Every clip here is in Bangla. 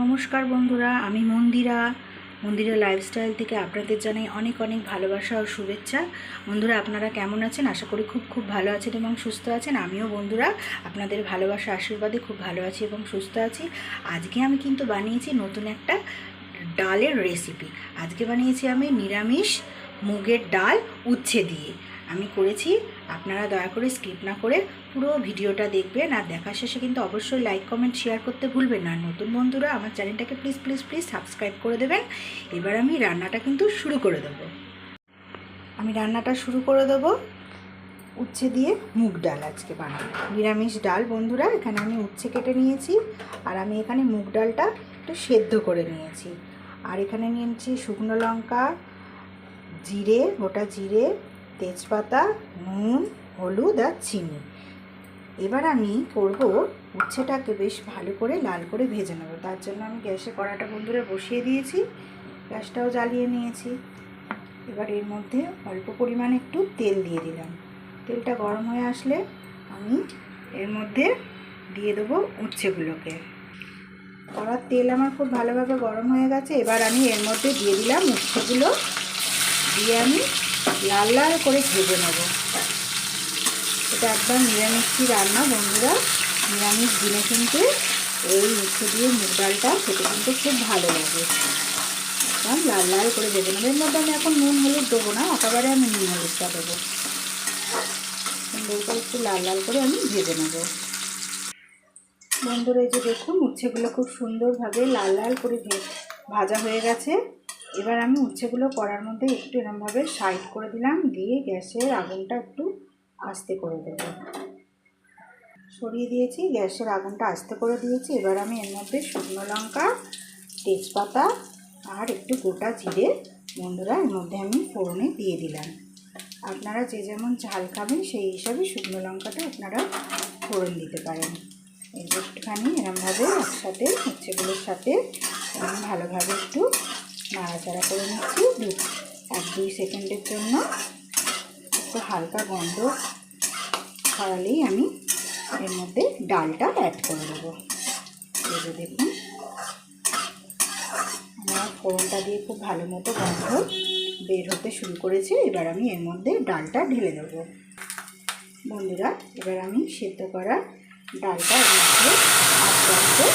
নমস্কার বন্ধুরা, আমি মন্দিরা লাইফস্টাইল থেকে আপনাদের জানাই অনেক অনেক ভালোবাসা ও শুভেচ্ছা। বন্ধুরা, আপনারা কেমন আছেন? আশা করি খুব ভালো আছেন এবং সুস্থ আছেন। আমিও বন্ধুরা আপনাদের ভালোবাসা আশীর্বাদে খুব ভালো আছি এবং সুস্থ আছি। আজকে আমি কিন্তু বানিয়েছি নতুন একটা ডালের রেসিপি। আজকে বানিয়েছি আমি নিরামিষ মুগের ডাল উচ্ছে দিয়ে আমি করেছি। আপনারা দয়া করে স্কিপ না করে পুরো ভিডিওটা দেখবেন, আর দেখার শেষে কিন্তু অবশ্যই লাইক কমেন্ট শেয়ার করতে ভুলবেন না। নতুন বন্ধুরা আমার চ্যানেলটাকে প্লিজ সাবস্ক্রাইব করে দেবেন। এবার আমি রান্নাটা কিন্তু শুরু করে দেবো। উচ্ছে দিয়ে মুগ ডাল আজকে বানাবো, নিরামিষ ডাল। বন্ধুরা, এখানে আমি উচ্ছে কেটে নিয়েছি, আর আমি এখানে মুগ ডালটা একটু সেদ্ধ করে নিয়েছি। আর এখানে নিয়েছি শুকনো লঙ্কা, জিরে, গোটা জিরে, তেজপাতা, নুন, হলুদ আর চিনি। এবার আমি করব উচ্ছেটাকে বেশ ভালো করে লাল করে ভেজে নেব। তার জন্য আমি গ্যাসে কড়াটা বন্ধুরা বসিয়ে দিয়েছি, গ্যাসটাও জ্বালিয়ে নিয়েছি। এবার এর মধ্যে অল্প পরিমাণে একটু তেল দিয়ে দিলাম। তেলটা গরম হয়ে আসলে আমি এর মধ্যে দিয়ে দেবো উচ্ছেগুলোকে। কড়ার তেল আমার খুব ভালোভাবে গরম হয়ে গেছে। এবার আমি এর মধ্যে দিয়ে দিলাম উচ্ছেগুলো, দিয়ে আমি লাল লাল করে ভেজে নেব। এটা একদম নিরামিষি রান্না বন্ধুরা। নিরামিষ দিনে কিন্তু এই উচ্ছে দিয়ে মুগ ডালটা খেতে কিন্তু খুব ভালো লাগে। একদম লাল লাল করে ভেজে নেব। এর মধ্যে আমি এখন নুন হলুদ দেবো না, একেবারে আমি নুন হলুদটা দেবো। সুন্দর করে একটু লাল লাল করে আমি ভেজে নেব। বন্ধুরা, এই যে দেখুন উচ্ছেগুলো খুব সুন্দরভাবে লাল লাল করে ভাজা হয়ে গেছে। এবার আমি উচ্ছেগুলো কড়ার মধ্যে একটু এরমভাবে সাইড করে দিলাম, দিয়ে গ্যাসের আগুনটা একটু আস্তে করে দেব। সরিয়ে দিয়েছি, গ্যাসের আগুনটা আস্তে করে দিয়েছি। এবার আমি এর মধ্যে শুকনো লঙ্কা, তেজপাতা আর একটু গোটা জিরে বন্ধুরা এর মধ্যে আমি ফোড়নে দিয়ে দিলাম। আপনারা যে যেমন ঝাল খাবেন সেই হিসাবে শুকনো লঙ্কাটা আপনারা ফোড়ন দিতে পারেন। এই যে একটুখানি এরমভাবে একসাথে উচ্ছেগুলোর সাথে আমি ভালোভাবে একটু নাড়াচাড়া করে নিচ্ছি 1-2 সেকেন্ডের জন্য। একটু হালকা গন্ধ ছড়ালেই আমি এর মধ্যে ডালটা অ্যাড করে দেবো। এই যে দেখুন আমার ফোড়নটা দিয়ে খুব ভালো মতো গন্ধ বের হতে শুরু করেছে। এবার আমি এর মধ্যে ডালটা ঢেলে দেবো। বন্ধুরা, এবার আমি সেদ্ধ করা ডালটা এর মধ্যে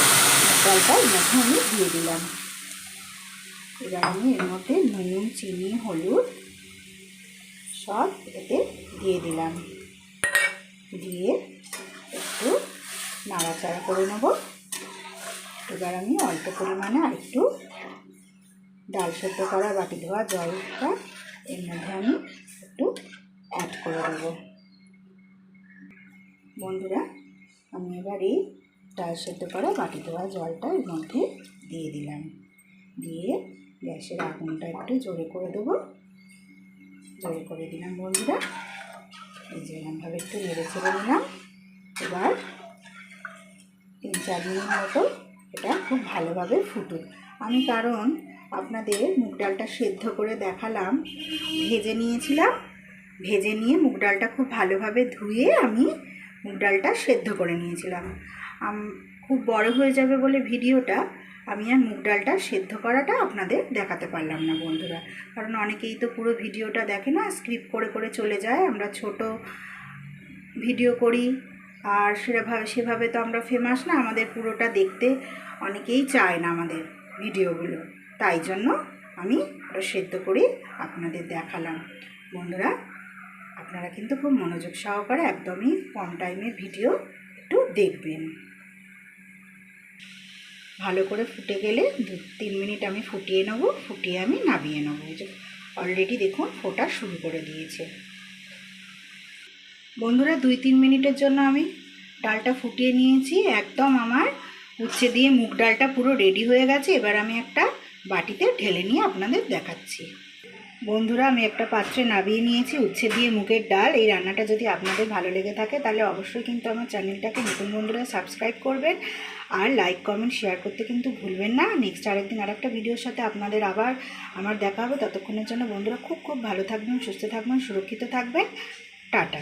ডালটা এর মধ্যে আমি দিয়ে দিলাম। এবার আমি এর মধ্যে নুন, চিনি, হলুদ সব এতে দিয়ে দিলাম, দিয়ে একটু নাড়াচাড়া করে নেব। এবার আমি অল্প পরিমাণে আরেকটু ডাল সেদ্ধ করা বাটি ধোয়া জলটা এর মধ্যে আমি একটু অ্যাড করে দেবো। বন্ধুরা, আমি এবার এই ডাল সেদ্ধ করা বাটি ধোয়া জলটা এর মধ্যে দিয়ে দিলাম, দিয়ে গ্যাসের আগুনটা একটু জোরে করে দেবো। জোরে করে দিলাম বন্ধুরা। এই যে এরকমভাবে একটু নেড়ে ছেড়ে নিলাম। এবার 3-4 মিনিট মতো এটা খুব ভালোভাবে ফুটুক। আমি কারণ আপনাদের মুগ ডালটা সেদ্ধ করে দেখালাম, ভেজে নিয়েছিলাম। ভেজে নিয়ে মুগ ডালটা খুব ভালোভাবে ধুয়ে আমি মুগ ডালটা সেদ্ধ করে নিয়েছিলাম। খুব বড় হয়ে যাবে বলে ভিডিওটা আমি আর মুগ ডালটা সেদ্ধ করাটা আপনাদের দেখাতে পারলাম না বন্ধুরা। কারণ অনেকেই তো পুরো ভিডিওটা দেখে না, স্কিপ করে করে চলে যায়। আমরা ছোট ভিডিও করি, আর সেভাবে তো আমরা ফেমাস না, আমাদের পুরোটা দেখতে অনেকেই চায় না আমাদের ভিডিওগুলো। তাই জন্য আমি ওটা সেদ্ধ করে আপনাদের দেখালাম। বন্ধুরা, আপনারা কিন্তু খুব মনোযোগ সহকারে একদমই কম টাইমের ভিডিও একটু দেখবেন। ভালো করে ফুটে গেলে 2-3 মিনিট আমি ফুটিয়ে নেব, ফুটিয়ে আমি নামিয়ে নেব। এই যে অলরেডি দেখুন ফোটা শুরু করে দিয়েছে। বন্ধুরা, 2-3 মিনিটের জন্য আমি ডালটা ফুটিয়ে নিয়েছি। একদম আমার উচ্ছে দিয়ে মুগ ডালটা পুরো রেডি হয়ে গেছে। এবার আমি একটা বাটিতে ঢেলে নিয়ে আপনাদের দেখাচ্ছি। বন্ধুরা, আমি একটা পাত্রে নামিয়ে নিয়েছি উচ্ছে দিয়ে মুগের ডাল। এই রান্নাটা যদি আপনাদের ভালো লেগে থাকে তাহলে অবশ্যই কিন্তু আমার চ্যানেলটাকে নতুন বন্ধুরা সাবস্ক্রাইব করবেন, আর লাইক কমেন্ট শেয়ার করতে কিন্তু ভুলবেন না। নেক্সট আরেকদিন আরেকটা ভিডিওর সাথে আপনাদের আবার আমার দেখা হবে। ততক্ষণের জন্য বন্ধুরা খুব ভালো থাকবেন, সুস্থ থাকবেন, সুরক্ষিত থাকবেন। টাটা।